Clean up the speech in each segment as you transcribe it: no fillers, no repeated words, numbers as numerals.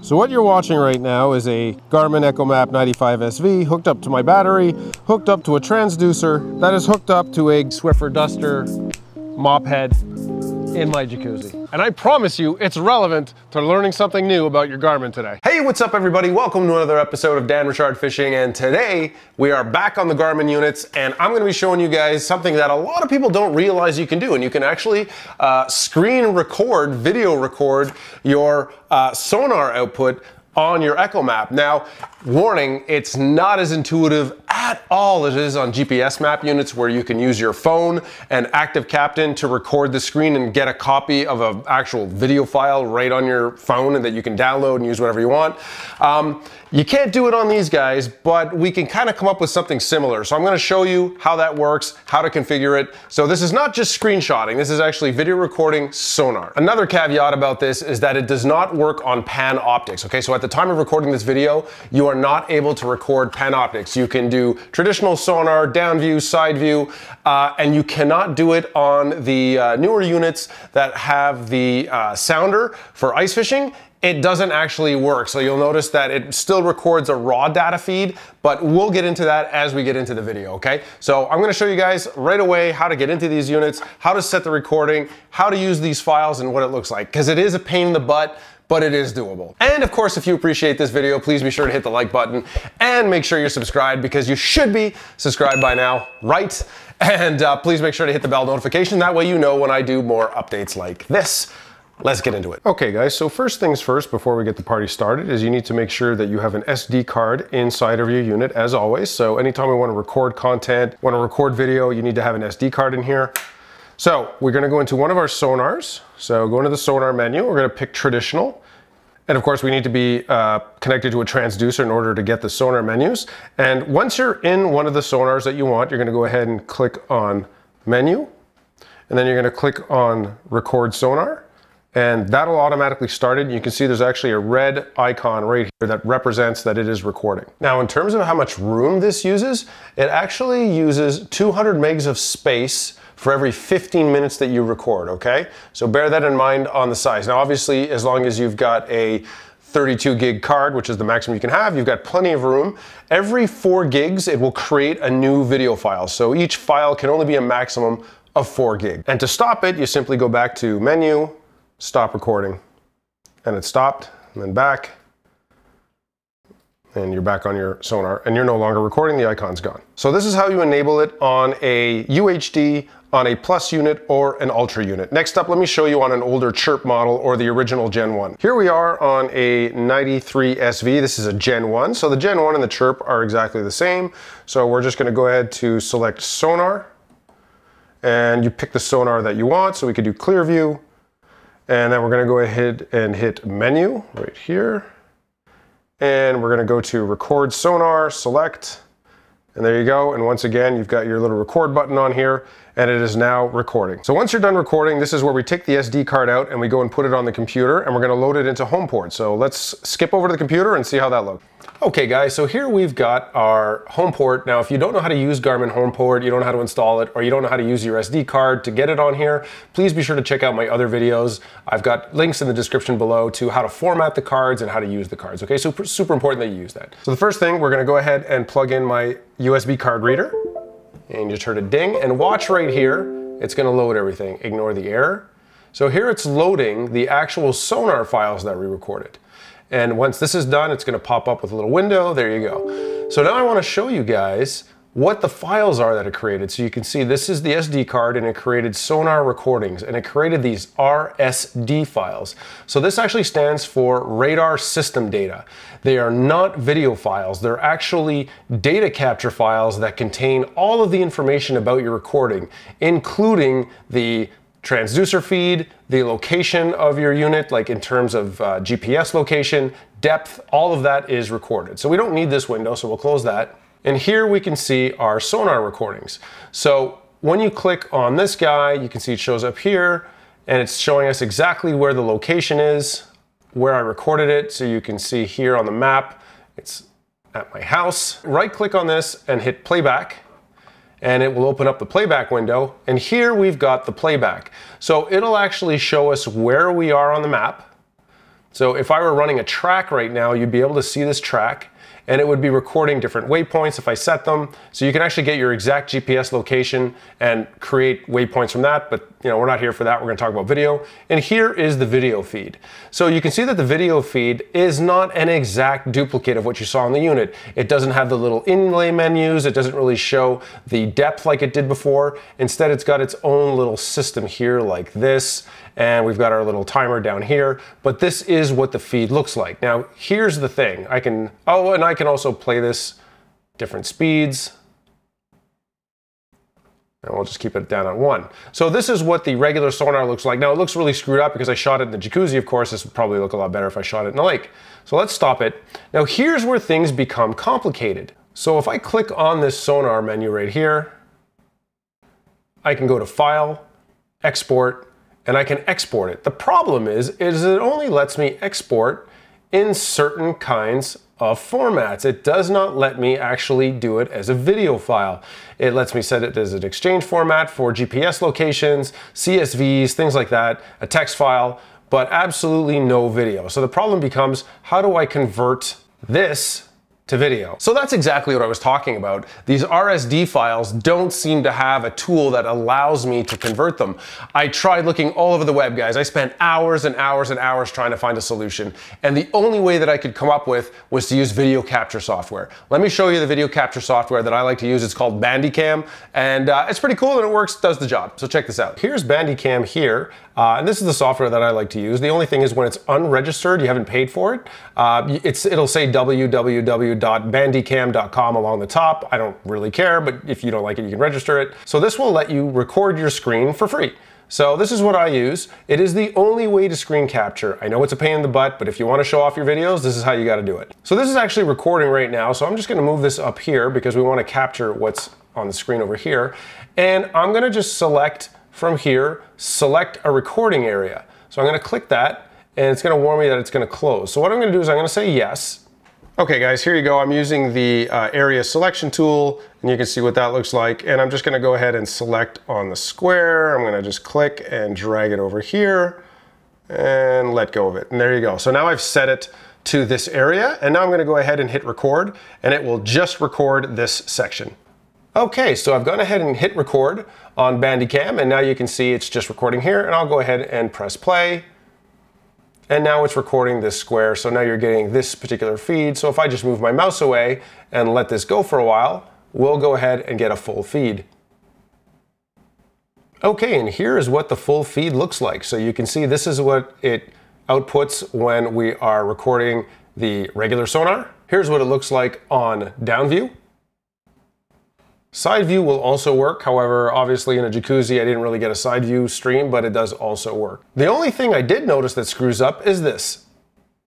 So what you're watching right now is a Garmin Echomap 95 SV hooked up to my battery, hooked up to a transducer that is hooked up to a Swiffer duster mop head in my jacuzzi. And I promise you, it's relevant to learning something new about your Garmin today. Hey, what's up everybody? Welcome to another episode of Dan Richard Fishing, and today we are back on the Garmin units, and I'm gonna be showing you guys something that a lot of people don't realize you can do, and you can actually screen record, video record your sonar output on your Echomap. Now, warning, it's not as intuitive at all as it is on GPSMap units, where you can use your phone and Active Captain to record the screen and get a copy of an actual video file right on your phone and that you can download and use whatever you want. You can't do it on these guys, but we can kind of come up with something similar. So I'm going to show you how that works, how to configure it. So this is not just screenshotting, this is actually video recording sonar. Another caveat about this is that it does not work on pan optics. Okay, so at the time of recording this video, you are not able to record pan optics. You can do traditional sonar, down view, side view, and you cannot do it on the newer units that have the sounder for ice fishing. It doesn't actually work. So you'll notice that it still records a raw data feed, but we'll get into that as we get into the video, okay? So I'm gonna show you guys right away how to get into these units, how to set the recording, how to use these files, and what it looks like, because it is a pain in the butt, but it is doable. And of course, if you appreciate this video, please be sure to hit the like button and make sure you're subscribed, because you should be subscribed by now, right? And please make sure to hit the bell notification. That way you know when I do more updates like this. Let's get into it. Okay guys, so first things first, before we get the party started, is you need to make sure that you have an SD card inside of your unit, as always. So anytime we want to record content, want to record video, you need to have an SD card in here. So we're going to go into one of our sonars. So go into the sonar menu, we're going to pick traditional. And of course we need to be connected to a transducer in order to get the sonar menus. And once you're in one of the sonars that you want, you're going to go ahead and click on menu. And then you're going to click on record sonar. And that'll automatically start it. You can see there's actually a red icon right here that represents that it is recording. Now, in terms of how much room this uses, it actually uses 200 megs of space for every 15 minutes that you record, okay? So bear that in mind on the size. Now, obviously, as long as you've got a 32 gig card, which is the maximum you can have, you've got plenty of room. Every 4 gigs, it will create a new video file. So each file can only be a maximum of 4 gig. And to stop it, you simply go back to menu, stop recording, and it stopped, and then back, and you're back on your sonar, and you're no longer recording, the icon's gone. So this is how you enable it on a UHD, on a Plus unit, or an Ultra unit. Next up, let me show you on an older CHIRP model, or the original Gen 1. Here we are on a 93 SV, this is a Gen 1, so the Gen 1 and the CHIRP are exactly the same. So we're just gonna go ahead to select sonar, and you pick the sonar that you want, so we could do clear view, and then we're going to go ahead and hit menu right here. And we're going to go to record sonar, select, and there you go. And once again, you've got your little record button on here, and it is now recording. So once you're done recording, this is where we take the SD card out and we go and put it on the computer, and we're going to load it into Homeport. So let's skip over to the computer and see how that looks. Okay guys, so here we've got our Homeport. Now if you don't know how to use Garmin Homeport, you don't know how to install it, or you don't know how to use your SD card to get it on here, please be sure to check out my other videos. I've got links in the description below to how to format the cards and how to use the cards, okay? So super important that you use that. So the first thing, we're gonna go ahead and plug in my USB card reader, and you just heard a ding, and watch right here, it's gonna load everything. Ignore the error. So here it's loading the actual sonar files that we recorded. And once this is done, it's going to pop up with a little window. There you go. So now I want to show you guys what the files are that it created. So you can see this is the SD card, and it created sonar recordings, and it created these RSD files. So this actually stands for radar system data. They are not video files. They're actually data capture files that contain all of the information about your recording, including the transducer feed, the location of your unit, like in terms of GPS location, depth, all of that is recorded. So we don't need this window, so we'll close that. And here we can see our sonar recordings. So when you click on this guy, you can see it shows up here, and it's showing us exactly where the location is, where I recorded it. So you can see here on the map, it's at my house. Right click on this and hit playback, and it will open up the playback window. And here we've got the playback. So it'll actually show us where we are on the map, So if I were running a track right now, you'd be able to see this track, and it would be recording different waypoints if I set them. So you can actually get your exact GPS location and create waypoints from that, but we're not here for that. We're gonna talk about video. And here is the video feed. So you can see that the video feed is not an exact duplicate of what you saw on the unit. It doesn't have the little inlay menus. It doesn't really show the depth like it did before. Instead, it's got its own little system here like this. And we've got our little timer down here, but this is what the feed looks like. Now, here's the thing. I can also play this different speeds. And we'll just keep it down on 1. So this is what the regular Sonar looks like. Now, it looks really screwed up because I shot it in the jacuzzi, of course. This would probably look a lot better if I shot it in the lake. So let's stop it. Now, here's where things become complicated. So if I click on this Sonar menu right here, I can go to File, Export, and I can export it. The problem is it only lets me export in certain kinds of formats. It does not let me actually do it as a video file. It lets me set it as an exchange format for GPS locations, CSVs, things like that, a text file, but absolutely no video. So the problem becomes, how do I convert this to video? So that's exactly what I was talking about. These RSD files don't seem to have a tool that allows me to convert them. I tried looking all over the web, guys. I spent hours and hours and hours trying to find a solution. And the only way that I could come up with was to use video capture software. Let me show you the video capture software that I like to use. It's called Bandicam, and it's pretty cool and it works, does the job. So check this out. Here's Bandicam here. And this is the software that I like to use. The only thing is when it's unregistered, you haven't paid for it, it'll say www.bandicam.com along the top. I don't really care, but if you don't like it, you can register it. So this will let you record your screen for free. So this is what I use. It is the only way to screen capture. I know it's a pain in the butt, but if you want to show off your videos, this is how you got to do it. So this is actually recording right now. So I'm just going to move this up here because we want to capture what's on the screen over here. And I'm going to just select from here, select a recording area. So I'm going to click that, and it's going to warn me that it's going to close. So what I'm going to do is I'm going to say yes. Okay guys, here you go. I'm using the area selection tool, and you can see what that looks like. And I'm just going to go ahead and select on the square. I'm going to just click and drag it over here and let go of it. And there you go. So now I've set it to this area, and now I'm going to go ahead and hit record, and it will just record this section. Okay, so I've gone ahead and hit record on Bandicam, and now you can see it's just recording here, and I'll go ahead and press play. And now it's recording this square, so now you're getting this particular feed. So if I just move my mouse away and let this go for a while, we'll go ahead and get a full feed. Okay, and here is what the full feed looks like. So you can see this is what it outputs when we are recording the regular Sonar. Here's what it looks like on down view. Side view will also work. However, obviously in a jacuzzi, I didn't really get a side view stream, but it does also work. The only thing I did notice that screws up is this.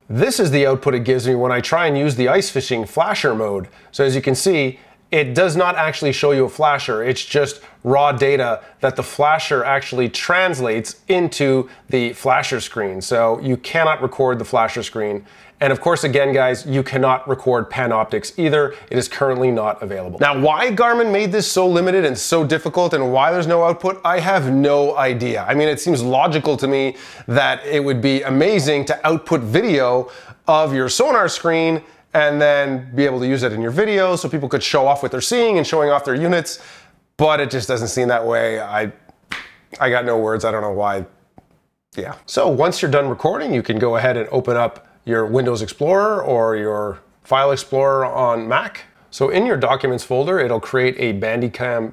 This is the output it gives me when I try and use the ice fishing flasher mode. So as you can see, it does not actually show you a flasher. It's just raw data that the flasher actually translates into the flasher screen. So you cannot record the flasher screen. And of course, again, guys, you cannot record Panoptix either. It is currently not available. Now, why Garmin made this so limited and so difficult and why there's no output, I have no idea. I mean, it seems logical to me that it would be amazing to output video of your Sonar screen and then be able to use it in your video so people could show off what they're seeing and showing off their units, but it just doesn't seem that way. I got no words. I don't know why. Yeah. So once you're done recording, you can go ahead and open up your Windows Explorer or your File Explorer on Mac. So in your Documents folder, it'll create a Bandicam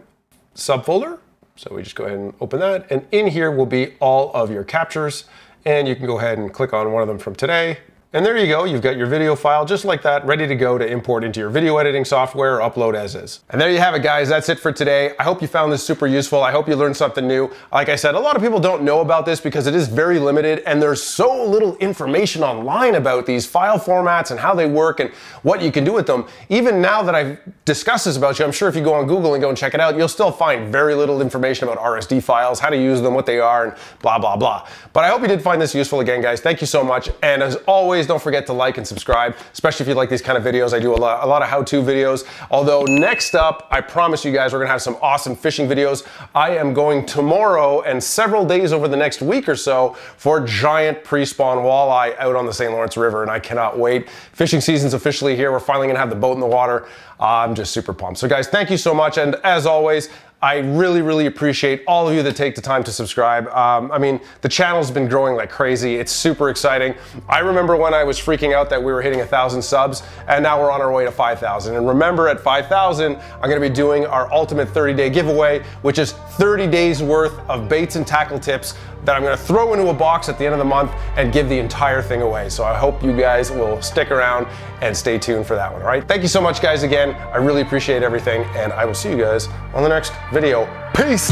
subfolder. So we just go ahead and open that. And in here will be all of your captures. And you can go ahead and click on one of them from today. And there you go, you've got your video file just like that, ready to go to import into your video editing software or upload as is. And there you have it, guys. That's it for today. I hope you found this super useful. I hope you learned something new. Like I said, a lot of people don't know about this because it is very limited and there's so little information online about these file formats and how they work and what you can do with them. Even now that I've discussed this about you, I'm sure if you go on Google and go and check it out, you'll still find very little information about RSD files, how to use them, what they are, and blah, blah, blah. But I hope you did find this useful again, guys. Thank you so much. And as always, always, don't forget to like and subscribe, especially if you like these kind of videos. I do a lot of how-to videos. Although next up, I promise you guys, we're gonna have some awesome fishing videos. I am going tomorrow and several days over the next week or so for giant pre-spawn walleye out on the St. Lawrence River, and I cannot wait. Fishing season's officially here. We're finally gonna have the boat in the water. I'm just super pumped. So guys, thank you so much. And as always, I really appreciate all of you that take the time to subscribe. I mean, the channel's been growing like crazy. It's super exciting. I remember when I was freaking out that we were hitting 1,000 subs, and now we're on our way to 5,000. And remember, at 5,000, I'm gonna be doing our ultimate 30-day giveaway, which is 30 days worth of baits and tackle tips that I'm gonna throw into a box at the end of the month and give the entire thing away. So I hope you guys will stick around and stay tuned for that one, all right? Thank you so much, guys, again. I really appreciate everything, and I will see you guys on the next video. Peace!